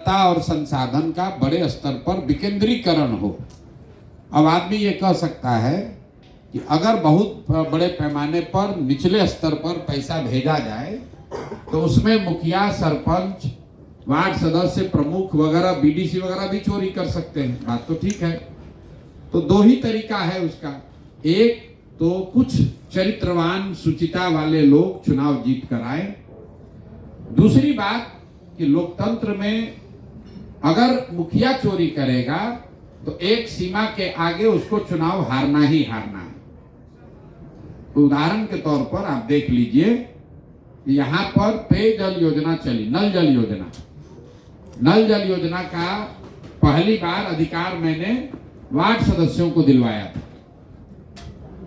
और संसाधन का बड़े स्तर पर विकेंद्रीकरण हो। अब आदमी ये कह सकता है कि अगर बहुत बड़े पैमाने पर निचले स्तर पर पैसा भेजा जाए तो उसमें मुखिया, सरपंच, वार्ड सदस्य, प्रमुख वगैरह, बीडीसी वगैरह भी चोरी कर सकते हैं। बात तो ठीक है। तो दो ही तरीका है उसका। एक तो कुछ चरित्रवान, सुचिता वाले लोग चुनाव जीत कर आए। दूसरी बात कि लोकतंत्र में अगर मुखिया चोरी करेगा तो एक सीमा के आगे उसको चुनाव हारना ही हारना है। उदाहरण के तौर पर आप देख लीजिए, यहाँ पर पेयजल योजना चली, नल जल योजना। नल जल योजना का पहली बार अधिकार मैंने वार्ड सदस्यों को दिलवाया था।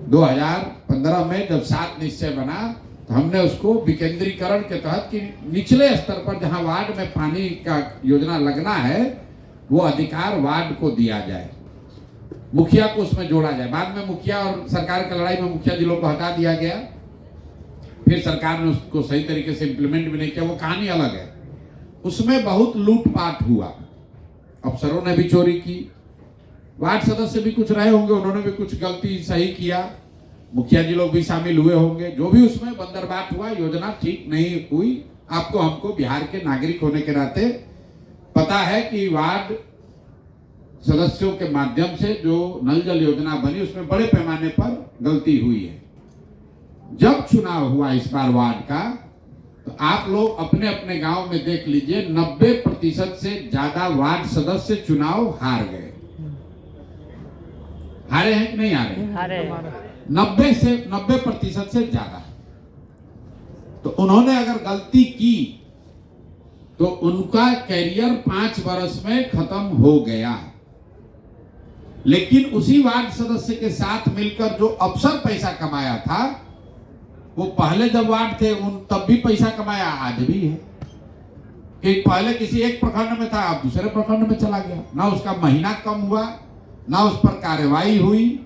2015 में जब 7 निश्चय बना तो हमने उसको विकेंद्रीकरण के तहत कि निचले स्तर पर जहां वार्ड में पानी का योजना लगना है वो अधिकार वार्ड को दिया जाए, मुखिया को उसमें जोड़ा जाए। बाद में मुखिया और सरकार की लड़ाई में मुखिया जिलों को हटा दिया गया, फिर सरकार ने उसको सही तरीके से इंप्लीमेंट भी नहीं किया, वो कहानी अलग है। उसमें बहुत लूटपाट हुआ, अफसरों ने भी चोरी की, वार्ड सदस्य भी कुछ रहे होंगे, उन्होंने भी कुछ गलती सही किया, मुखिया जी लोग भी शामिल हुए होंगे। जो भी उसमें बंदरबाट हुआ, योजना ठीक नहीं हुई। आपको हमको बिहार के नागरिक होने के नाते पता है कि वार्ड सदस्यों के माध्यम से जो नल जल योजना बनी उसमें बड़े पैमाने पर गलती हुई है। जब चुनाव हुआ इस बार वार्ड का, तो आप लोग अपने अपने गांव में देख लीजिए, 90% से ज्यादा वार्ड सदस्य चुनाव हार गए। हारे हैं कि नहीं हारे? हारे। 90% से ज्यादा। तो उन्होंने अगर गलती की तो उनका कैरियर 5 वर्ष में खत्म हो गया। लेकिन उसी वार्ड सदस्य के साथ मिलकर जो अफसर पैसा कमाया था, वो पहले जब वार्ड थे उन तब भी पैसा कमाया, आज भी है। कि पहले किसी एक प्रखंड में था, अब दूसरे प्रखंड में चला गया, ना उसका महीना कम हुआ, ना उस पर कार्रवाई हुई।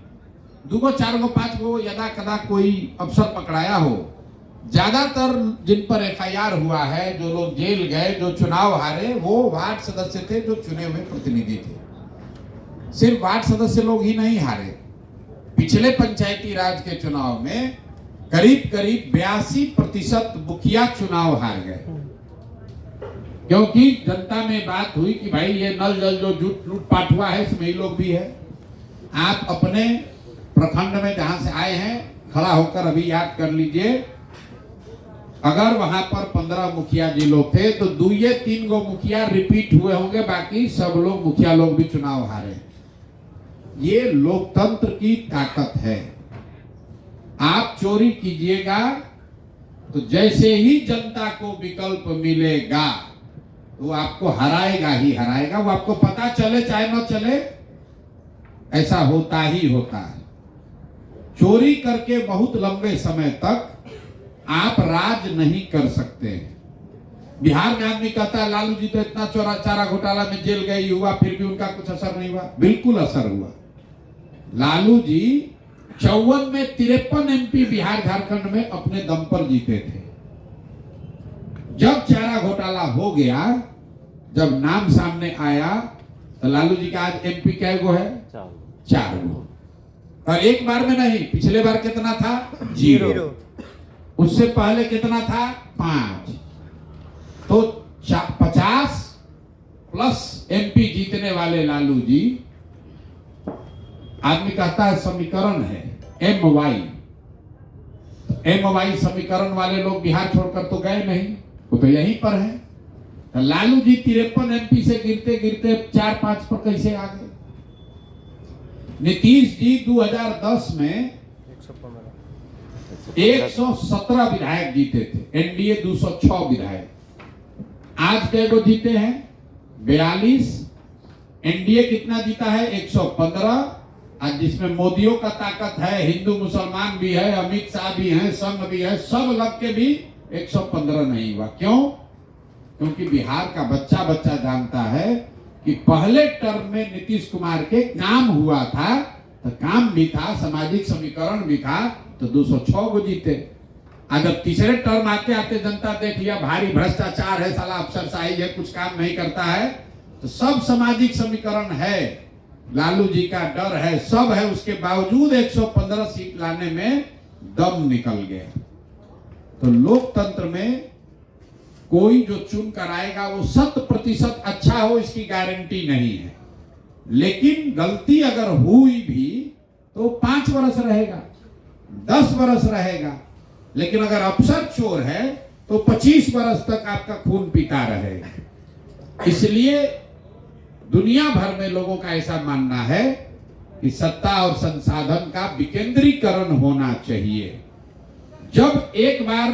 2 4 5 यदा कदा कोई अफसर पकड़ाया हो। ज्यादातर जिन पर एफआईआर हुआ है, जो लोग जेल गए, जो चुनाव हारे, वो वार्ड सदस्य थे जो चुने हुए प्रतिनिधि थे। सिर्फ वार्ड सदस्य लोग ही नहीं हारे, पिछले पंचायती राज के चुनाव में करीब 82% मुखिया चुनाव हार गए। क्योंकि जनता में बात हुई कि भाई ये नल जल जो लूटपाट हुआ है इसमें ये लोग भी है। आप अपने प्रखंड में जहां से आए हैं खड़ा होकर अभी याद कर लीजिए, अगर वहां पर 15 मुखिया जी लोग थे तो 2-3 गो मुखिया रिपीट हुए होंगे, बाकी सब लोग मुखिया लोग भी चुनाव हारे। ये लोकतंत्र की ताकत है। आप चोरी कीजिएगा तो जैसे ही जनता को विकल्प मिलेगा वो आपको हराएगा ही हराएगा। वो आपको पता चले चाहे न चले, ऐसा होता ही होता है। चोरी करके बहुत लंबे समय तक आप राज नहीं कर सकते। बिहार में आदमी कहता है लालू जी तो इतना चारा घोटाला में जेल गए, हुआ फिर भी उनका कुछ असर नहीं हुआ। बिल्कुल असर हुआ। लालू जी 54 में 53 एमपी बिहार झारखंड में अपने दम पर जीते थे। जब चारा घोटाला हो गया, जब नाम सामने आया, तो लालू जी का आज एमपी क्या गो है? 4 गो। और एक बार में नहीं, पिछले बार कितना था? 0। उससे पहले कितना था? 5। तो 50+ एमपी जीतने वाले लालू जी, आदमी कहता है समीकरण है MY। MY समीकरण वाले लोग बिहार छोड़कर तो गए नहीं, वो तो यहीं पर है। तो लालू जी 53 एमपी से गिरते गिरते 4-5 पर कैसे आ गए? नीतीश जी 2010 में 117 विधायक जीते थे, एनडीए 206 विधायक। आज कै गो जीते हैं? 42। एनडीए कितना जीता है? 115। आज जिसमें मोदियों का ताकत है, हिंदू मुसलमान भी है, अमित शाह भी है, संघ भी है, सब लग के भी 115 नहीं हुआ। क्यों? क्योंकि बिहार का बच्चा बच्चा जानता है कि पहले टर्म में नीतीश कुमार के काम हुआ था, तो काम भी था, सामाजिक समीकरण भी था, तो 206 को जीते। आज जब तीसरे टर्म आते आते जनता देख लिया भारी भ्रष्टाचार है, साला अफसरशाही है, कुछ काम नहीं करता है, तो सब सामाजिक समीकरण है, लालू जी का डर है, सब है, उसके बावजूद 115 सीट लाने में दम निकल गया। तो लोकतंत्र में कोई जो चुन कर आएगा वो 100% अच्छा हो इसकी गारंटी नहीं है, लेकिन गलती अगर हुई भी तो 5 वर्ष रहेगा, 10 वर्ष रहेगा, लेकिन अगर अफसर चोर है तो 25 वर्ष तक आपका खून पीता रहेगा। इसलिए दुनिया भर में लोगों का ऐसा मानना है कि सत्ता और संसाधन का विकेंद्रीकरण होना चाहिए। जब एक बार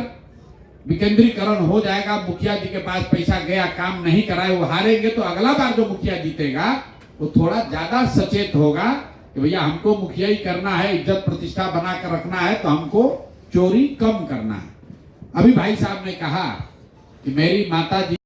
विकेंद्रीकरण हो जाएगा, मुखिया जी के पास पैसा गया, काम नहीं कराए, वो हारेंगे, तो अगला बार जो मुखिया जीतेगा वो थोड़ा ज्यादा सचेत होगा कि भैया हमको मुखिया ही करना है, इज्जत प्रतिष्ठा बना कर रखना है, तो हमको चोरी कम करना है। अभी भाई साहब ने कहा कि मेरी माता जी